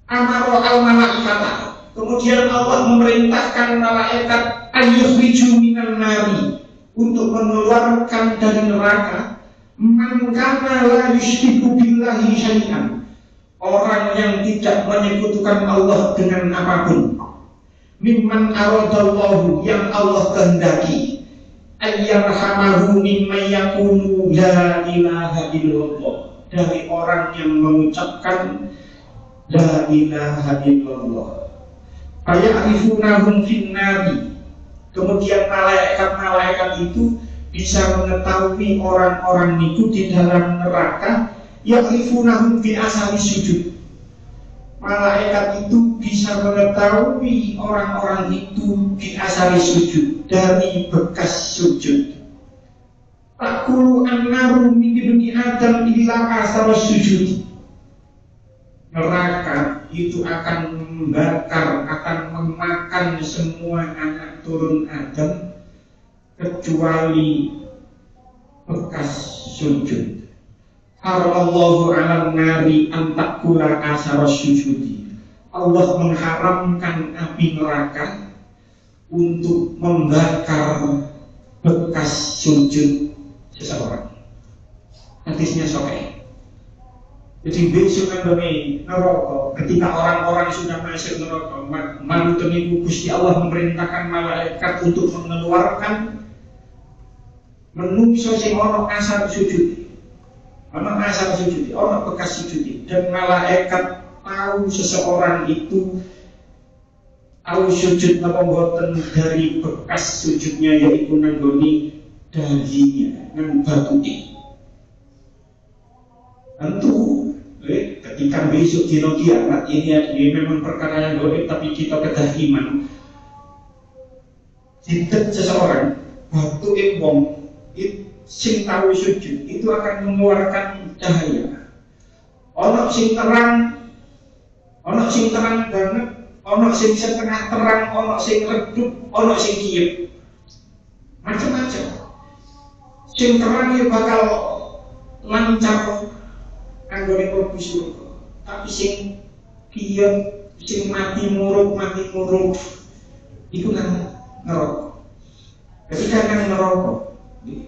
Amaro al-malaikata. Kemudian Allah memerintahkan malaikat ayyukhriju minan nari, untuk mengeluarkan dari neraka man kana la yusyriku billahi syai'an, orang yang tidak menyekutukan Allah dengan apapun. Mimman aradallahu, yang Allah kehendaki, ayyarhamahu mimman yaqulu la ilaha illallah, dari orang yang mengucapkan la ilaha illallah. Faya'rifunahum finnari, kemudian malaikat-malaikat itu bisa mengetahui orang-orang itu di dalam neraka. Ya'rifunahum fi asari sujud, malaikat itu bisa mengetahui orang-orang itu di asari sujud, dari bekas sujud. Takulu annaru min ibni adam illa asar sujud, neraka itu akan membakar, akan memakan semua anak turun Adam kecuali bekas sujud. Haramallahu 'alan nari an takula asar sujudi, Allah mengharamkan api neraka untuk membakar bekas sujud seseorang. Hadisnya sahih. Jadi besok nanti neraka, ketika orang-orang sudah masuk neraka, manten itu Gusti Allah memerintahkan malaikat untuk mengeluarkan menungso sing ana asar sujud, ana asar sujud, ana bekas sujud, dan malaikat tahu seseorang itu tahu sujud napa boten dari bekas sujudnya, yaitu nanggoni dahinya nang batune. Tentu ketika besok dino kiamat ini memang perkara yang gaib, tapi kita kedah iman. Jika seseorang batu wong sing tahu sujud itu akan mengeluarkan cahaya. Ono sing terang banget, ono sing setengah terang, ono sing redup, ono sing kiyep, macam-macam. Sing terang ya bakal lancar anggone mlebu surga, tapi sing kiyep, sing mati muruk itu nang neraka. Ketika nang neraka,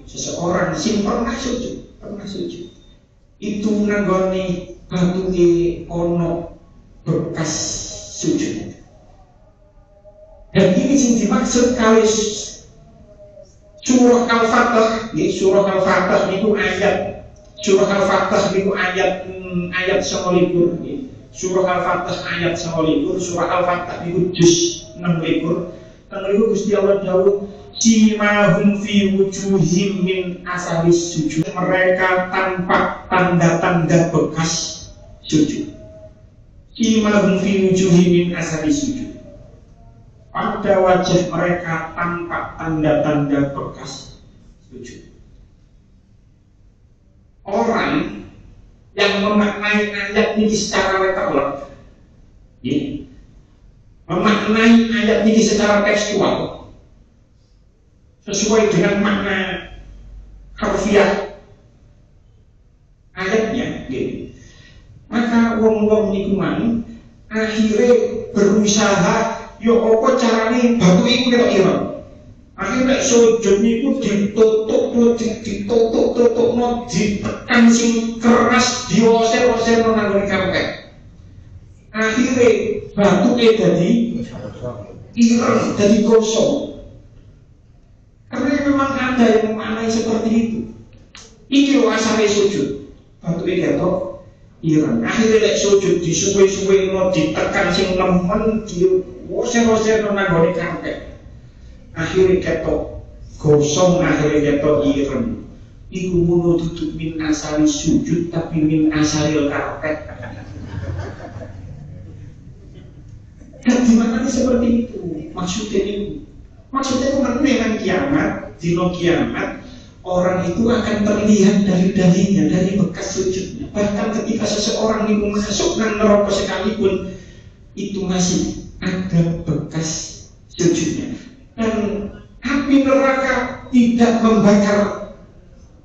seseorang sing pernah sujud itu nanggone batune ono bekas sujud. Dan ini sing dimaksud kali surah Al-Fatah. Surah Al-Fatah itu ayat, surah Al-Fatah itu ayat 29. Surah Al-Fatah ayat 29, surah Al-Fatah itu juz 26. Tentu Gusti Allah dawuh simahum fi wujuhim min asaris sujud, mereka tanpa tanda-tanda bekas sujud. Simahum fi wujuhim min asaris sujud, pada wajah mereka tanpa tanda-tanda bekas sujud. Orang yang memaknai ayat ini secara literal, memaknai ayat ini secara tekstual sesuai dengan makna harfiah ayatnya, maka wong-wong niku mang akhirnya berusaha yo apa carane batu iku ketok ira. Akhirnya sujud niku ditutup ditekan sing keras, diosir-osir nang nggon karpet. Akhirnya batuke dadi ireng, dadi gosong. Karena memang ada yang memaknai seperti itu. Iki lho asale sujud, batuke ketok ireng. Akhirnya lek sujud disuwe-suwe no ditekan sing nemen, diosir-osir nang nggon karpet. Akhirnya ketok gosong, akhirnya ketok ireng. Iku ngono tutup min asari sujud, tapi min asaril karpet. Dan dimana seperti itu maksudnya itu? Maksudnya itu dengan kiamat, dino kiamat, orang itu akan terlihat dari dalinya, dari bekas sujudnya. Bahkan ketika seseorang itu masuk ke neraka sekalipun, itu masih ada bekas sujudnya. Dan api neraka tidak membakar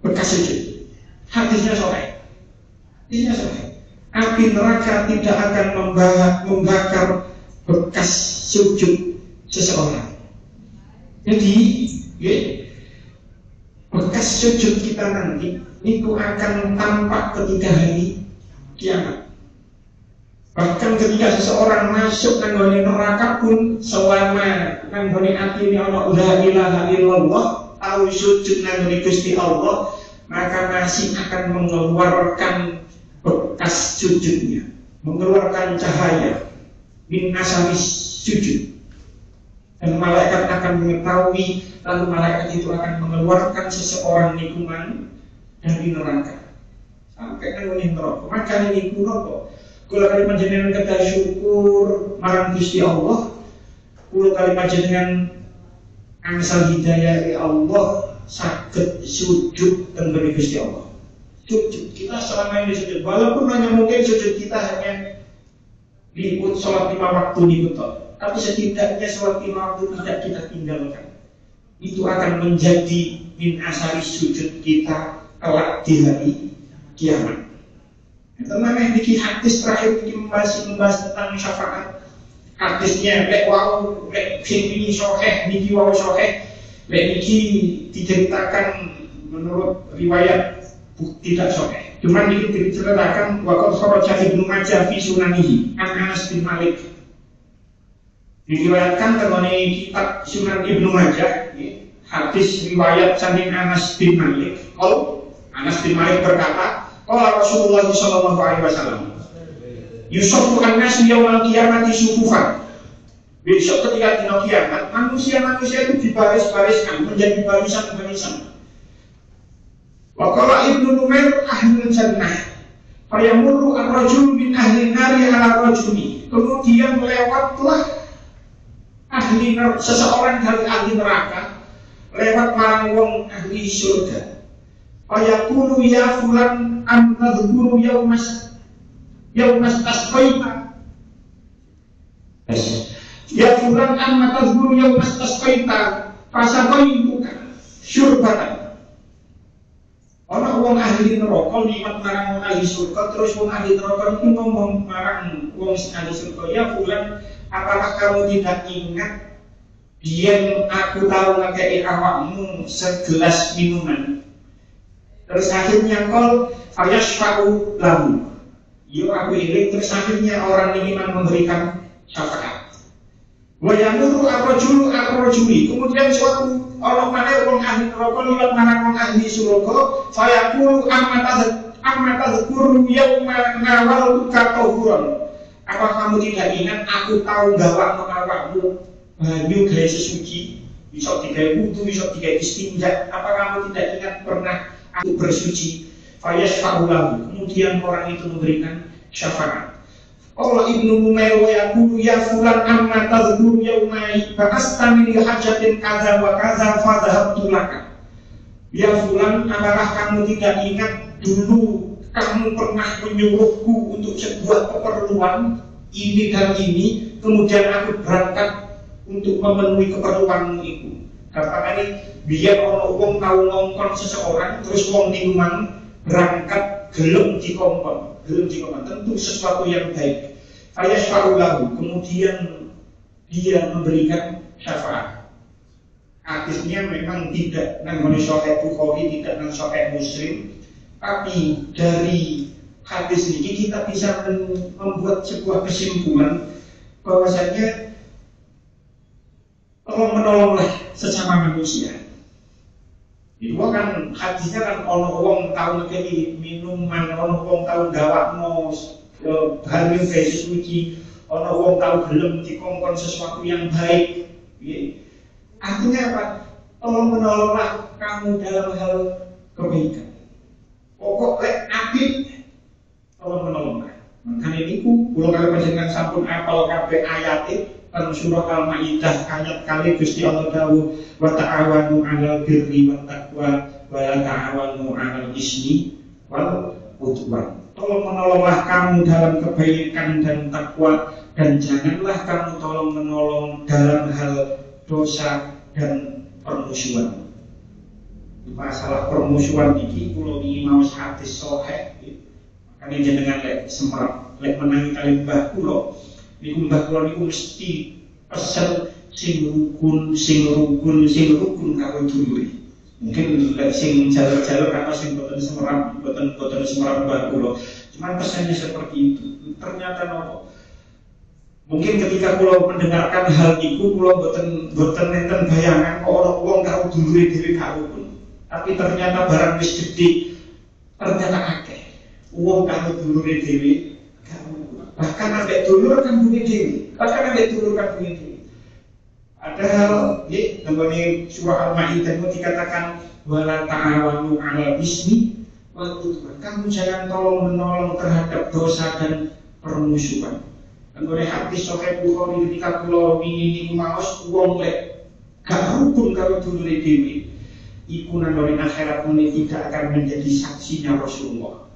bekas sujud. Hadisnya sahih. Api api neraka tidak akan membakar bekas sujud seseorang. Jadi, ya, bekas sujud kita nanti itu akan tampak ketika hari kiamat. Bahkan ketika seseorang masuk nanggone neraka pun, selama nanggone ati ini ana la ilaha illallah, tahu sujud nanggone Gusti Allah, maka masih akan mengeluarkan bekas sujudnya, mengeluarkan cahaya min asari sujud. Dan malaikat akan mengetahui, lalu malaikat itu akan mengeluarkan seseorang lingkungan dari neraka sampai nanggone neraka. Maka ini kuno kula kali panjenengan kedah syukur marang Gusti Allah, kula kali panjenengan angsal hidayah Allah saged sujud teng Gusti Allah. Sujud kita selama ini sujud, walaupun hanya mungkin sujud kita hanya liput sholat 5 waktu liput, tapi setidaknya sholat 5 waktu tidak kita tinggalkan. Itu akan menjadi min asari sujud kita kelak di hari kiamat. Teman yang bikin hadis terakhir bikin membahas tentang syafaat. Hadisnya lek wau lek sing sahih niki wau sahih, lek niki diceritakan menurut riwayat tidak sahih. Cuman niki diceritakan waqad kharaja Ibnu Majah fi sunanihi an Anas bin Malik. Diriwayatkan dalam kitab Sunan Ibnu Majah, hadis riwayat saking Anas bin Malik. Kalau Anas bin Malik berkata, qala Rasulullah sallallahu alaihi wasallam, yusaffu an-nasu yaumal qiyamati sufufan. Besok ketika dino kiamat, manusia-manusia itu dibaris-bariskan menjadi barisan-barisan. Wa qala Ibnu Numair ahlul jannah, fayamurru ar-rajul min ahli nari ala rajuli. Kemudian lewatlah ahli seseorang dari ahli neraka lewat marang wong ahli surga. Fayaqulu ya fulan am tadhkuru yaumas tasqaita. Ya fulan am tadhkuru yaumas tasqaita fasaqaituka syurbatan. Ana wong ahli neraka liwat marang wong ahli surga, terus wong ahli neraka itu ngomong marang wong ahli surga, ya fulan, apakah kamu tidak ingat biyen aku tahu ngekei awakmu segelas minuman? Terus akhirnya kol fayashfa'u lahu. Yo aku iling, terus akhirnya orang ini memberikan syafaat. Wa yamuru ar-rajuli. Kemudian suatu orang mana wong ahli neraka liwat marang wong ahli surga, fayaqulu amma tadhkuru yauma nawaltuka tahuran. Apa kamu tidak ingat aku tahu gawakno awakmu banyu gawe sesuci, bisa digawe wudu, bisa digawe istinja. Apa kamu tidak ingat pernah aku bersuci? Fayashfa'u lahu. Kemudian orang itu memberikan syafaat. Allah Ibnu Numair wa yaqulu ya fulan amma tadhkuru yauma ba'asta min hajatin kadza wa kadza fa dhahabtu laka. Ya fulan, apakah kamu tidak ingat dulu kamu pernah menyuruhku untuk sebuah keperluan ini dan ini, kemudian aku berangkat untuk memenuhi keperluanmu itu. Katakan ini biar orang wong tahu ngongkon seseorang, terus wong niman berangkat gelem dikongkon, tentu sesuatu yang baik. Fayashfa'u lahu, kemudian dia memberikan syafaat. Hadisnya memang tidak nang Sahih Bukhari, tidak nang Sahih Muslim, tapi dari hadis ini kita bisa membuat sebuah kesimpulan bahwasanya tolong menolonglah sesama manusia. Itu kan hadisnya kan ono wong tahu ngekei minuman, ono wong tahu gawakno banyu gawe suci, ono wong tahu gelem dikongkon sesuatu yang baik. Artinya apa? Tolong menolonglah kamu dalam hal kebaikan. Pokok lek apik tolong menolonglah. Makanya niku kula kali panjenengan sampun apal kabeh ayate teng surah Al-Maidah ayat kali Gusti Allah dawuh wa ta'awanu 'alal birri wat taqwa wa la ta'awanu 'alal ismi wal udwan. Tolong menolonglah kamu dalam kebaikan dan takwa, dan janganlah kamu tolong menolong dalam hal dosa dan permusuhan. Masalah permusuhan ini kula wingi maos hadis sahih, makanya jenengan lek semerap lek menangi kali mbah kula niku mesti pesen sing rukun karo dulure. Mungkin lek sing jalur-jalur apa sing boten semerap mbah kula. Cuman pesannya seperti itu. Ternyata nopo? Mungkin ketika kula mendengarkan hal itu kula boten nenten bayangan kok ana wong karo dulure dhewe gak rukun. Tapi ternyata barang wis gedhe ternyata akeh wong karo dulure dhewe gak rukun. Bahkan ambek dulur kan bunyi dhewe. Padahal nggone surah Al-Maidah dikatakan wala ta'awanu 'alal ismi wal udwan. Kamu jangan tolong-menolong terhadap dosa dan permusuhan. Nggone hadis Sahih Bukhari ketika kula wingi maos wong lek gak rukun karo dulure dhewe iku nang akhirat muni tidak akan menjadi saksinya Rasulullah.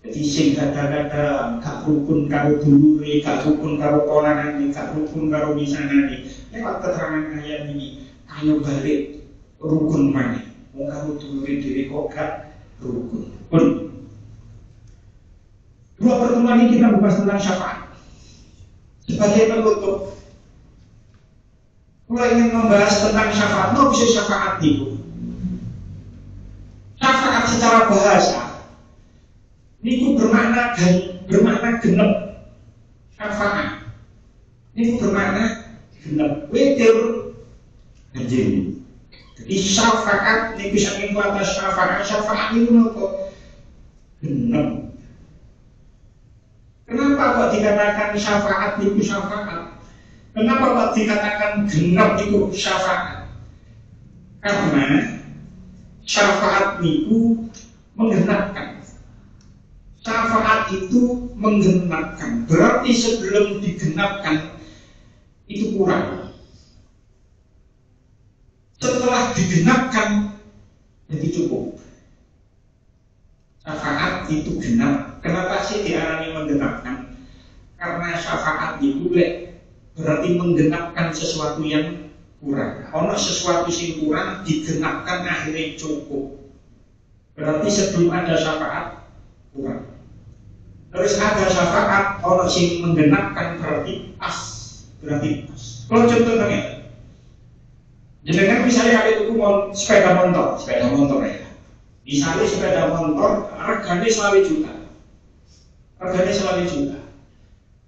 Jadi sing gada-gada gak rukun karo dulure, gak rukun karo ponakane, gak rukun karo misanane. Lewat keterangan ayat ini, ayo balik rukun maneh. Wong karo dulure dhewe kok gak rukun. Pun. Dua pertemuan ini kita membahas tentang syafaat. Sebagai penutup, kalau ingin membahas tentang syafaat, mau bisa syafaat itu. Syafaat secara bahasa niku bermakna genep. Syafaat niku bermakna genep. Witir ganjil. Jadi syafaat niku saking kata syafaat niku napa? Genep. Kenapa kok dikatakan syafaat niku syafaat? Kenapa kok dikatakan genep niku syafaat? Karena syafaat niku menggenapkan. Syafaat itu menggenapkan. Berarti sebelum digenapkan itu kurang. Setelah digenapkan jadi cukup. Syafaat itu genap. Kenapa sih diarani menggenapkan? Karena syafaat itu berarti menggenapkan sesuatu yang kurang. Ono sesuatu yang kurang digenapkan akhirnya cukup. Berarti sebelum ada syafaat kurang. Terus ada syafaat ono sing menggenapkan berarti pas. Kalau contohnya, jenengan misalnya ada itu sepeda motor ya. Misalnya sepeda motor regane 20 juta.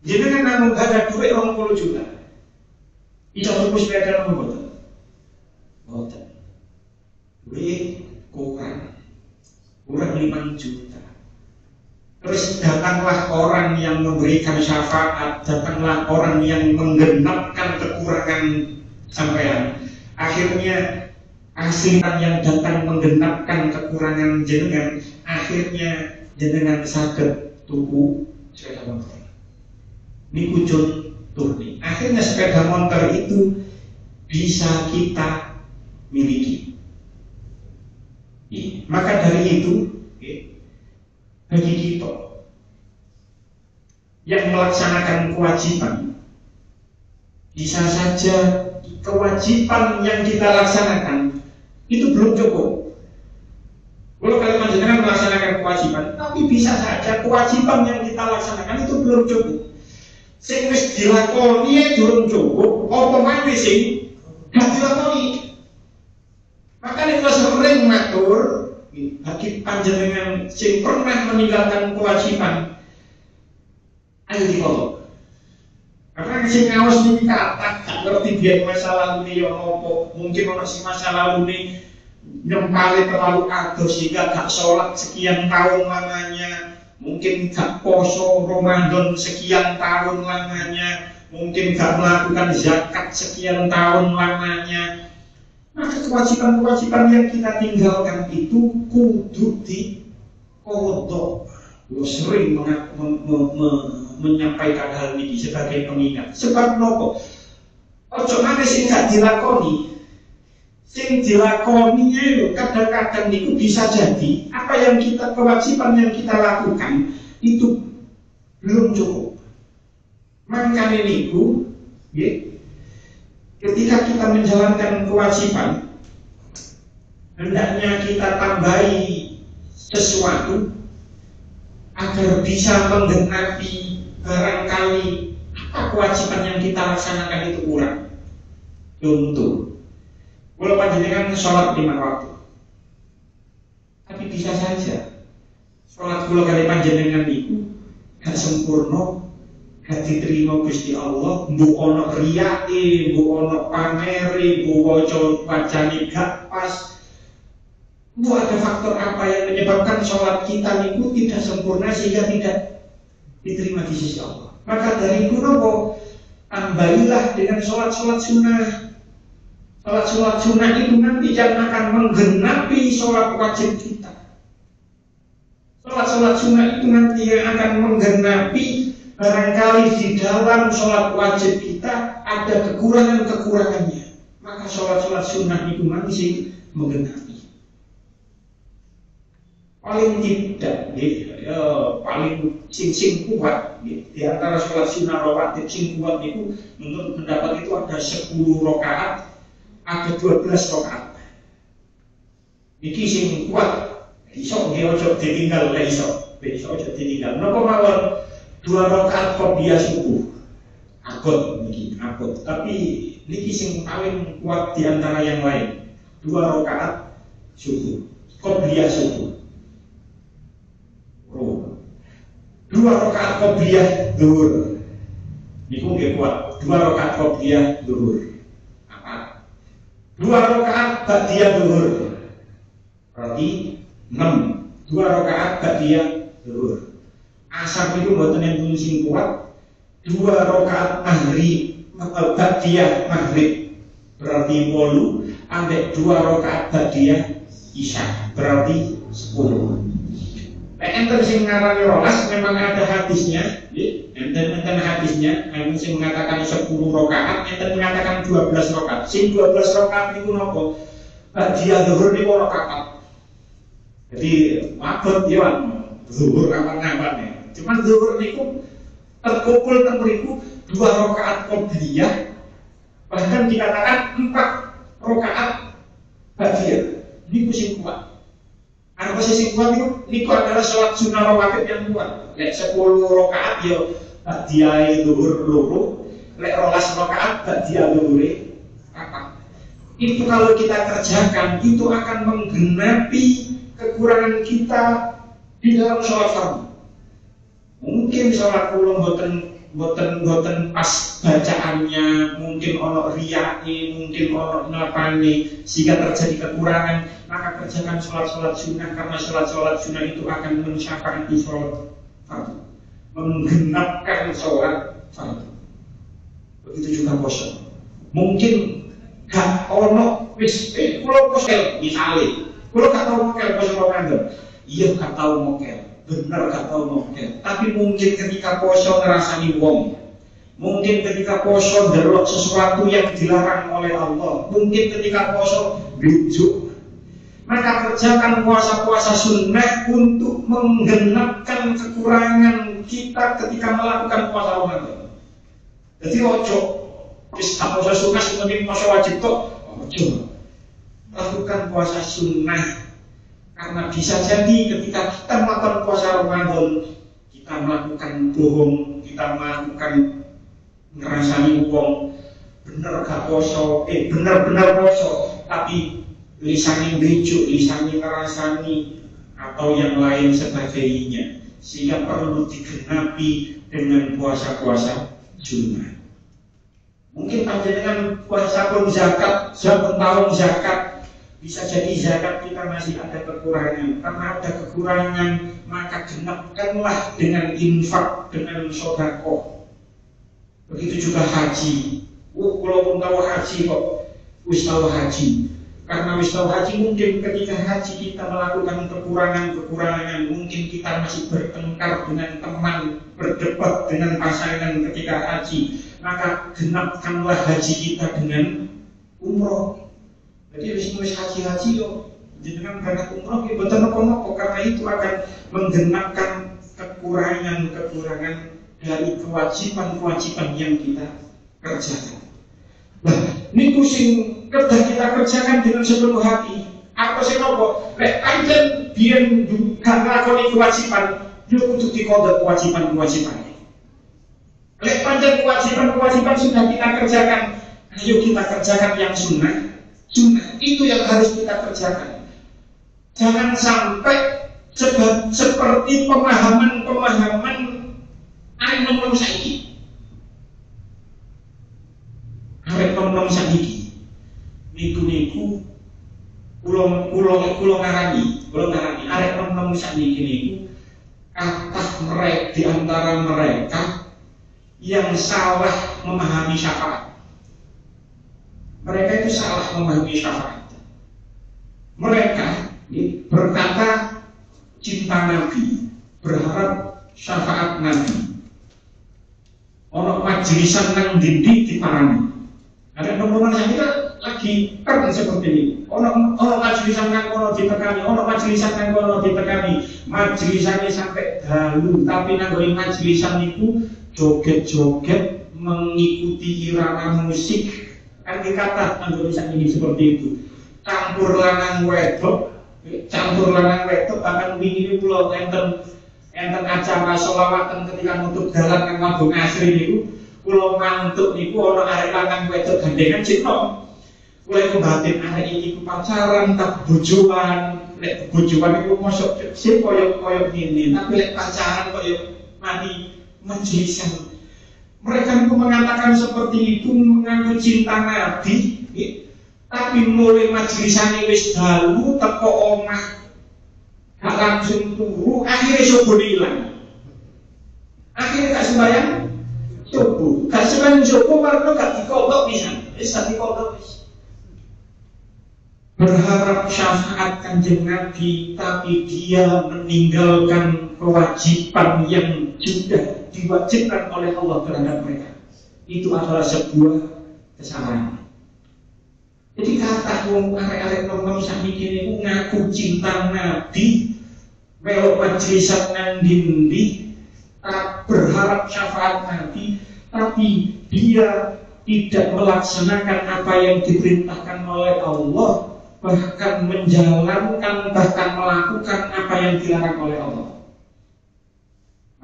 Jenengan namun gak ada duit 20 juta. Bisa tuku sepeda namun boten. Duit kurang 5 juta. Terus datanglah orang yang memberikan syafaat, datanglah orang yang menggenapkan kekurangan sampean. Akhirnya asilan yang datang menggenapkan kekurangan jenengan, akhirnya jenengan saged tuku sepeda motor. Niku turni. Akhirnya sepeda motor itu bisa kita miliki. Maka dari itu, bagi kita yang melaksanakan kewajiban, bisa saja kewajiban yang kita laksanakan itu belum cukup. Kalau kalian panjenengan melaksanakan kewajiban, tapi bisa saja kewajiban yang kita laksanakan itu belum cukup. Sing wis dilakoni durung cukup, apa maneh sing gak dilakoni. Makanya kita sering matur bagi panjenengan sing pernah meninggalkan kewajiban, ayo dikolok. Karena sing ngawas niki kata gak ngerti biyen masa lalu yo nopo, mungkin ono sing masa lalu nih nyempale terlalu adoh sehingga gak sholat sekian tahun lamanya, mungkin gak poso Ramadan sekian tahun lamanya, mungkin gak melakukan zakat sekian tahun lamanya. Maka kewajiban-kewajiban yang kita tinggalkan itu kudu dikodok. Gue sering menyampaikan hal ini sebagai pengingat. Sebab nopo? Ojo mana sing gak dilakoni. Sing dilakoninya itu kadang-kadang itu bisa jadi apa yang kita kewajiban yang kita lakukan itu belum cukup. Makanya niku, ketika kita menjalankan kewajiban, hendaknya kita tambahi sesuatu agar bisa menggenapi barangkali apa kewajiban yang kita laksanakan itu kurang. Contoh, kalau panjenengan sholat 5 waktu, tapi bisa saja sholat kula kali panjenengan itu gak sempurna, gak diterima Gusti Allah, mbok ana riyake, mbok ana pamere, mbok waca wajane gak pas. Itu ada faktor apa yang menyebabkan sholat kita itu tidak sempurna sehingga tidak diterima di sisi Allah. Maka dari itu nopo, tambahilah dengan sholat-sholat sunnah. Sholat-sholat sunnah itu nanti yang akan menggenapi sholat wajib kita. Sholat-sholat sunnah itu nanti yang akan menggenapi barangkali di dalam sholat wajib kita ada kekurangan-kekurangannya. Maka sholat-sholat sunnah itu nanti menggenapi. Paling tidak, paling sing kuat di antara sholat sunnah rawatib sing kuat itu menurut pendapat itu ada 10 rakaat, ada 12 rakaat. Iki sing kuat, iso nggih ojo ditinggal lek iso ojo ditinggal. Napa mawon 2 rakaat qobliyah subuh. Akut niki, akut. Tapi niki sing paling kuat di antara yang lain. 2 rakaat subuh, qobliyah subuh. 2 rakaat qobliyah zuhur. Niku nggih kuat. 2 rakaat qobliyah zuhur. Apa? 2 rakaat ba'diyah zuhur. Berarti 6. 2 rakaat ba'diyah zuhur. Asar itu mboten enten sing kuat. 2 rakaat maghrib, ba'diyah maghrib. Berarti 8 ambek 2 rakaat ba'diyah isya. Berarti 10. Enten sing ngarani rolas memang ada hadisnya, enten hadisnya, enten sing mengatakan 10 rakaat, enten mengatakan 12 rakaat. Sing 12 rakaat itu nopo? Dia zuhur niku rakaat. Jadi mabot ya zuhur kapan-kapan. Cuman zuhur niku terkumpul teng mriku 2 rakaat qobliyah, bahkan dikatakan 4 rakaat ba'diyah. Niku sing kuat. Ana posisi kuat niku adalah sholat sunnah rawatib yang kuat. Lek 10 rakaat yo ba'diyah zuhur loro, lek 12 rakaat ba'diyah zuhur apa? Itu kalau kita kerjakan itu akan menggenapi kekurangan kita di dalam sholat fardu. Mungkin sholat kula mboten pas bacaannya, mungkin ono riyake, mungkin ono napane sehingga terjadi kekurangan. Maka kerjakan sholat-sholat sunnah, karena sholat-sholat sunnah itu akan mensyafaati sholat fardu, menggenapkan sholat fardu. Begitu juga puasa. Mungkin gak ono wis kula poso misale, kula gak tau mokel poso Ramadan. Iya gak tau mokel, bener gak tau mokel. Tapi mungkin ketika poso ngerasani wong, mungkin ketika poso ndelok sesuatu yang dilarang oleh Allah, mungkin ketika poso bujuk. Maka kerjakan puasa-puasa sunnah untuk menggenapkan kekurangan kita ketika melakukan puasa Ramadan. Jadi ojo wis puasa sunnah seperti puasa wajib tok, ojo. Lakukan puasa sunnah karena bisa jadi ketika kita melakukan puasa Ramadan kita melakukan bohong, kita melakukan ngerasani wong bener gak poso, bener-bener poso tapi lisani bejuk, lisani ngerasani atau yang lain sebagainya, sehingga perlu digenapi dengan puasa-puasa sunnah. Mungkin panjenengan puasa pun zakat, tahun zakat, bisa jadi zakat kita masih ada kekurangan. Karena ada kekurangan, maka genapkanlah dengan infak, dengan sedekah. Begitu juga haji. Kalau pun tahu haji kok, wis tahu haji. Karena wis tahu haji, mungkin ketika haji kita melakukan kekurangan-kekurangan, mungkin kita masih bertengkar dengan teman, berdebat dengan pasangan ketika haji, maka genapkanlah haji kita dengan umroh. Jadi wis haji yo, jenengan berangkat umroh ya betul nopo, karena itu akan menggenapkan kekurangan-kekurangan dari kewajiban-kewajiban yang kita kerjakan. Nah, niku sing kedah kita kerjakan dengan sepenuh hati. Apa sih nopo? Lek pancen biyen gak nglakoni kewajiban, yo kudu dikodok kewajiban-kewajiban. Lek pancen kewajiban-kewajiban sudah kita kerjakan, ayo kita kerjakan yang sunnah. Sunnah itu yang harus kita kerjakan. Jangan sampai seperti pemahaman arek nom-nom saiki. Arek nom-nom saiki niku kula ngarani arek nom-nom saiki niku kathah mereka di antara mereka yang salah memahami syafaat. Mereka itu salah memahami syafaat. Mereka berkata cinta Nabi, berharap syafaat Nabi. Ono majlisan nang dindi diparani. Ada teman-teman yang kita lagi keren seperti ini. Ono majlisan nang kono ditekani, ono majlisan nang kono ditekani. Majlisannya sampai dalu, tapi nang majlisan itu joget-joget mengikuti irama musik. Kan dikata Indonesia ini seperti itu. Campur lanang wedok bahkan wingi kula enten acara selawatan ketika nutup dalan nang Mabung Asri niku kula mantuk niku ana arek lanang wedok gandengan cipta. Kula iku batin arek iki pacaran tak bojoan, lek bojoan iku mosok sing koyo ngene, tapi lek pacaran koyo mati majlisan. Mereka itu mengatakan seperti itu, mengaku cinta Nabi, tapi mulai majlisane wis dalu teko omah gak langsung turu, akhirnya coba hilang. Akhirnya gak sembahyang coba, gak sembahyang coba warna gak dikodok bisa, gak dikodok bisa. Berharap syafaat Kanjeng Nabi, tapi dia meninggalkan kewajiban yang sudah diwajibkan oleh Allah terhadap mereka. Itu adalah sebuah kesalahan. Jadi kata wong arek-arek nom-nom sakniki niku ngaku cinta Nabi, melok majlisan nang dindi, berharap syafaat Nabi, tapi dia tidak melaksanakan apa yang diperintahkan oleh Allah, bahkan menjalankan, bahkan melakukan apa yang dilarang oleh Allah.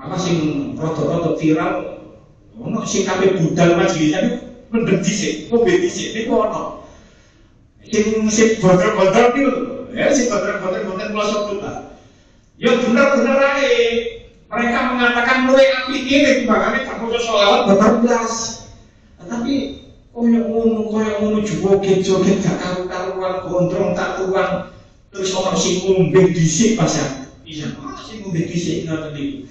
Apa sing rada-rada viral ono sing kabeh budal majlisan mendhet dhisik, ngombe dhisik niku ono. Sing bodol-bodol niku ya sing bodol-bodol mboten kula sebut. Ya bener-bener ae. Mereka mengatakan luwih apik iki timbangane gak maca selawat berblas. Tapi koyo ngono joget-joget gak karu-karuan gondrong tak tuan terus ono sing ngombe dhisik pasan. Iya, sing ngombe dhisik ngoten niku.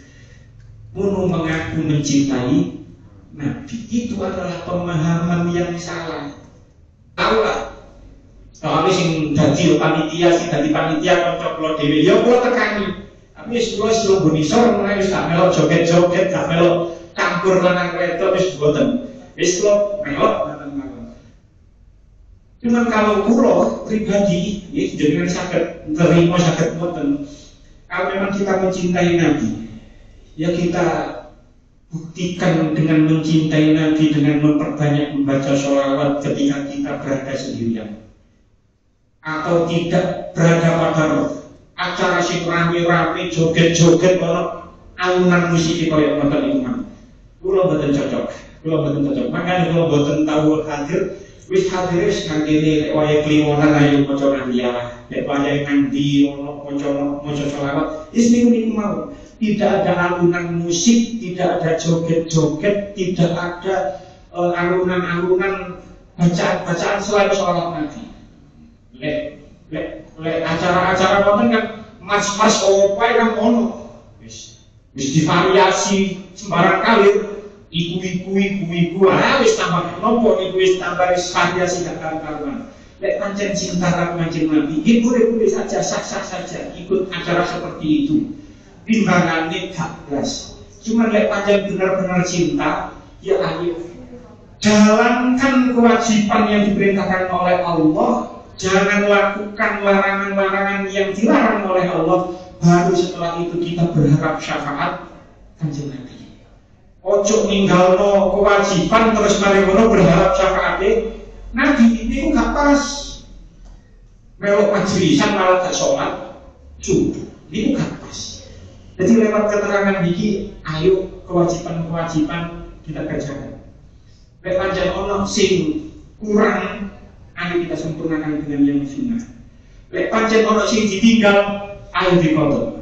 Mono mengaku mencintai Nabi, itu adalah pemahaman yang salah. Tahu lah, kalau sing dadi panitia, kanca kula dhewe, ya kula tekani. Tapi wis kula sing nisor mulai wis gak melok joget-joget, gak melok campur lanang wedok wis mboten. Wis kula melok ngoten. Cuman kalau kula pribadi, ya jenengan saged nerima saged mboten. Kalau memang kita mencintai Nabi, ya kita buktikan dengan mencintai Nabi dengan memperbanyak membaca sholawat ketika kita berada sendirian, atau tidak berada pada acara sing rame-rame joget-joget ono alunan musik kaya ngoten iku mah. Kula mboten cocok. Makanya kula mboten tahu hadir. Wis hadir wis ngene lek wayahe kliwonan ayo maca nandiyah. Lek wayahe nandi ono maca sholawat. Wis niku mau. Tidak ada alunan musik, tidak ada joget-joget, tidak ada alunan-alunan bacaan selain sholawat Nabi. Lek acara-acara wonten kan mas-mas opai kan ono. Wis divariasi sembarang kali. Iku wis tambah nopo iku wis tambah variasi gak karuan. Lek pancen cinta Kanjeng Nabi, boleh saja sah-sah saja ikut acara seperti itu. Timbangannya gak belas. Cuma lek pancen benar-benar cinta, ya ayo jalankan kewajiban yang diperintahkan oleh Allah. Jangan lakukan larangan-larangan yang dilarang oleh Allah. Baru setelah itu kita berharap syafaat Kanjeng Nabi. Ojo ninggalno kewajiban terus mari ngono berharap syafaate Nabi, ini gak pas. Melok majlisan malah gak sholat subuh, ini gak pas. Jadi lewat keterangan ini, ayo kewajiban-kewajiban kita kerjakan. Lek pancen ono sing kurang, ayo kita sempurnakan dengan yang sunnah. Lek pancen ono sing ditinggal, ayo dikodok.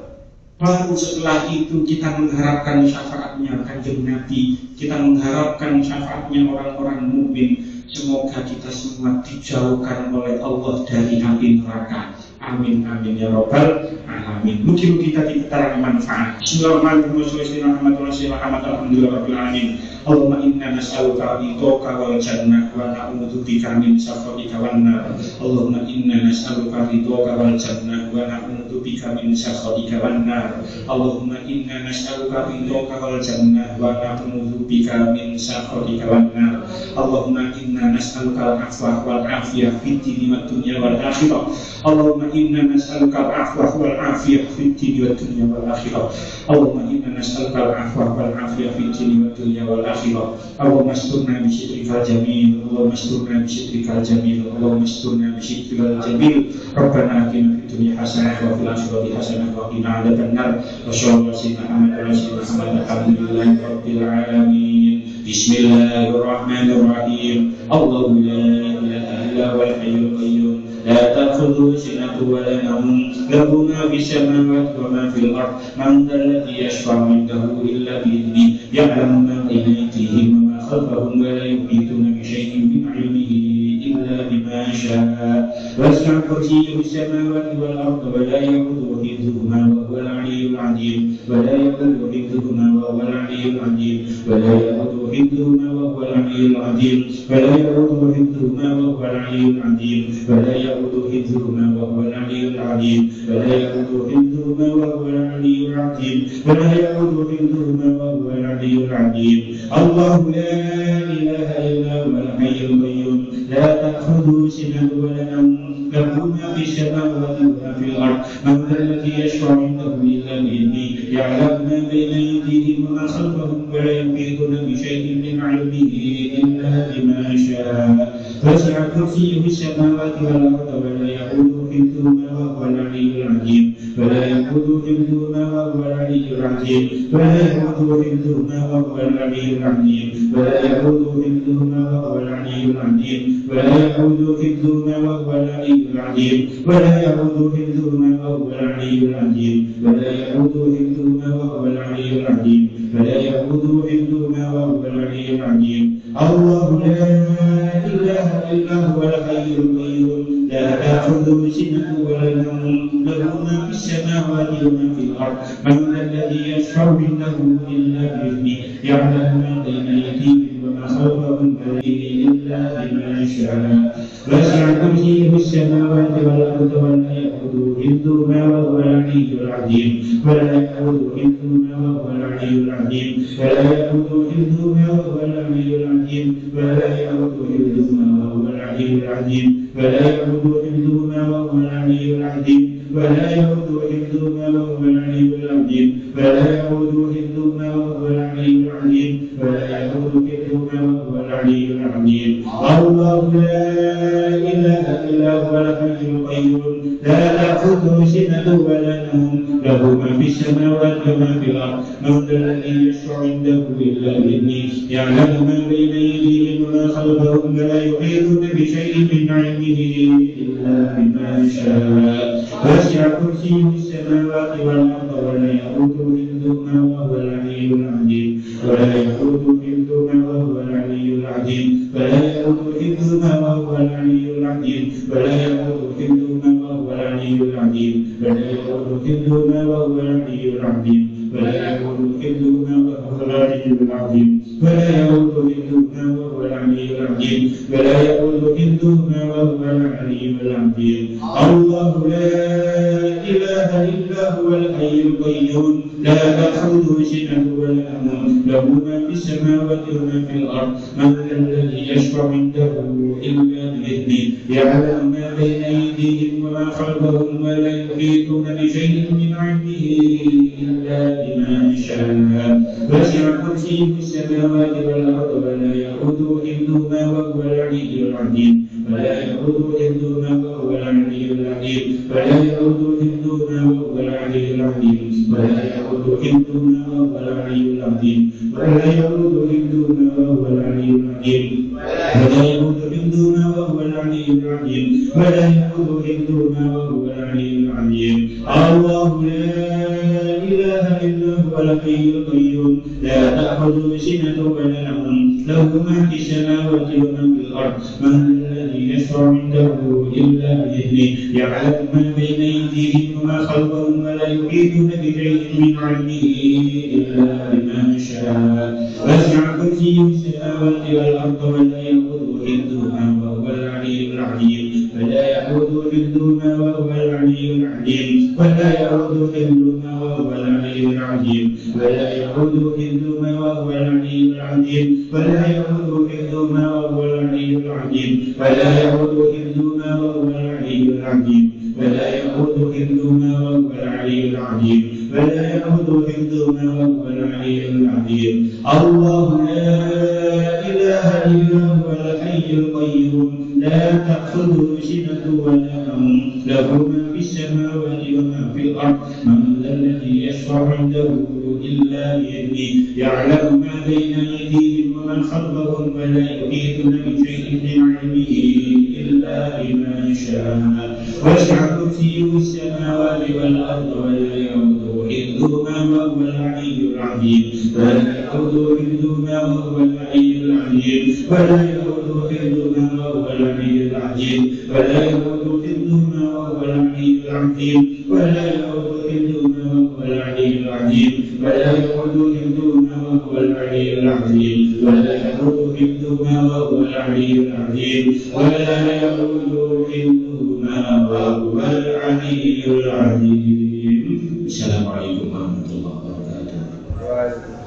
Baru setelah itu kita mengharapkan syafaatnya Kanjeng Nabi, kita mengharapkan syafaatnya orang-orang mukmin. Semoga kita semua dijauhkan oleh Allah dari api neraka. Amin amin ya robbal alamin. Mugi-mugi tadi keterangan manfaat. Bismillahirrahmanirrahim. Allahumma inna nas'aluka ridhoka wal jannah wa na'udzubika min sakhatika wan nar. Allahumma inna nas'aluka ridhoka wal jannah wa na'udzubika min sakhatika wan nar. Allahumma inna nas'aluka ridhoka wal jannah wa na'udzubika min sakhatika wan nar. Allahumma inna nas'aluka al-'afwa wal 'afiyah fid dini wad dunya wal akhirah. Allahumma inna nas'aluka al-'afwa wal 'afiyah fid dini wad dunya wal akhirah. Allahumma inna nas'aluka al-'afwa wal 'afiyah fid dini wad dunya wal akhirah. Allahumma asturna bi sitrikal jamil. Allahumma asturna bi sitrikal jamil. Allahumma asturna bi sitrikal jamil. Rabbana atina fid dunya hasanah wa fil akhirati hasanah wa qina adzabannar. Wa sallallahu alaihi wa sallam. Alhamdulillahi rabbil alamin. Bismillahirrahmanirrahim. Allahu la ilaha illa huwal hayyul qayyum. لا تأخذه سنة ولا نوم له ما في السماوات وما في الأرض من ذا الذي يشفع عنده إلا بإذنه يعلم ما بين أيديهم وما خلفهم ولا يحيطون بشيء من علمه إلا بما شاء وسع كرسيه السماوات والأرض ولا يؤوده حفظهما وهو العلي العظيم ولا يؤوده حفظهما وهو العلي العظيم ولا يؤوده حفظهما وهو العلي العظيم ولا يؤوده حفظهما وهو العلي العظيم ولا يؤوده حفظهما وهو العلي العظيم ولا يؤوده حفظهما وهو العلي العظيم ولا يؤوده حفظهما وهو العلي العظيم. الله لا إله إلا هو الحي القيوم لا تأخذه سنة ولا نوم له ما في السماوات وما في الأرض من ذا الذي يشفع عنده إلا بإذنه يعلم ما بين أيديهم وما خلفهم ولا يحيطون بشيء من علمه إلا بما شاء وسع كرسيه السماوات والأرض ولا يؤوده حفظهما وهو العلي العظيم ولا يؤوده حفظهما وهو العلي العظيم ولا يؤوده حفظهما وهو العلي العظيم ولا يؤوده حفظهما وهو العلي العظيم ولا يؤوده حفظهما وهو العلي العظيم ولا يؤوده حفظهما وهو العلي العظيم ولا يؤوده حفظهما وهو العلي العظيم ولا يؤوده حفظهما وهو العلي العظيم. الله لا إله إلا هو الحي القيوم لا تأخذه سنة ولا نوم له ما في السماوات وما في الأرض من ذا الذي يشفع عنده إلا بإذنه يعلم ما بين أيديهم وما خلفهم إلا بما شاء وسع كرسيه السماوات والأرض ولا يؤوده حفظهما وهو العلي العظيم ولا يؤوده حفظهما وهو العلي العظيم ولا يؤوده حفظهما وهو العلي العظيم ولا يؤوده حفظهما وهو العلي العظيم ولا يؤوده حفظهما وهو العلي العظيم ولا يؤوده حفظهما وهو العلي العظيم ولا يؤوده حفظهما وهو العلي العظيم ولا يؤوده حفظهما وهو العلي العظيم. الله لا إله إلا هو الحي القيوم لا تأخذه سنة ولا نوم له ما في السماوات وما في الأرض من ذا الذي يشفع عنده إلا بإذنه يعلم ما بين أيديهم وما خلفهم ولا يحيطون بشيء من علمه إلا بما شاء وسع كرسيه السماوات والأرض ولا يؤوده حفظهما وهو العلي العظيم ولا يؤوده حفظهما وهو العلي العظيم ولا يؤوده حفظهما وهو العلي العظيم ولا يؤوده حفظهما وهو العلي العظيم ولا يؤوده حفظهما وهو العلي العظيم ولا يؤوده حفظهما وهو العلي العظيم ولا يؤوده حفظهما وهو العلي العظيم ولا يؤوده حفظهما وهو العلي العظيم. الله لا إله إلا هو الحي القيوم لا تأخذه سنة ولا نوم له ما في السماوات وما في الأرض من ذا الذي يشفع عنده إلا بإذنه يعلم ما بين أيديهم وما خلفهم ولا يحيطون بشيء من علمه إلا بما شاء وسع كرسيه السماوات والأرض ولا يؤوده حفظهما وهو العلي العظيم ولا يؤوده حفظهما وهو العلي العظيم ولا يؤوده حفظهما وهو العلي العظيم ولا يؤوده العظيم ولا يؤوده حفظهما وهو العلي العظيم ولا يؤوده حفظهما وهو العلي العظيم الله لا إله إلا هو الحي القيوم لا تأخذه سنة ولا نوم له ما في السماوات وما في الأرض من الذي يشفع عنده إلا بإذنه يعلم ما بين أيديهم وما خلفهم ولا يحيطون بشيء من علمه إلا بما شاء وسع كرسيه السماوات والأرض ولا يؤوده حفظهما وهو العلي العظيم ولا يؤوده حفظهما وهو العلي العظيم ولا يؤوده حفظهما وهو العلي العظيم ولا يؤوده حفظهما وهو العلي العظيم ولا يؤوده حفظهما وهو العلي العظيم ولا يؤوده حفظهما وهو العلي العظيم ولا يؤوده حفظهما وهو العلي العظيم ولا يؤوده حفظهما وهو العلي العظيم الله لا إله إلا هو الحي القيوم لا تأخذه سنة ولا نوم له ما في السماوات وما في الأرض من ذا الذي يشفع عنده إلا بإذنه يعلم ما بين أيديهم ومن خلفهم ولا يحيطون بشيء من علمه إلا بما شاء وسع كرسيه السماوات والأرض ولا يؤوده حفظهما وهو العلي العظيم ولا يؤوده حفظهما وهو العلي العظيم ولا يؤوده حفظهما وهو العلي العظيم ولا يؤوده حفظهما وهو العلي العظيم ولا يؤوده حفظهما وهو العلي العظيم ولا يؤوده حفظهما وهو العلي العظيم ولا يؤوده حفظهما وهو العلي العظيم ولا يؤوده حفظهما وهو العلي العظيم. Assalamualaikum warahmatullahi wabarakatuh.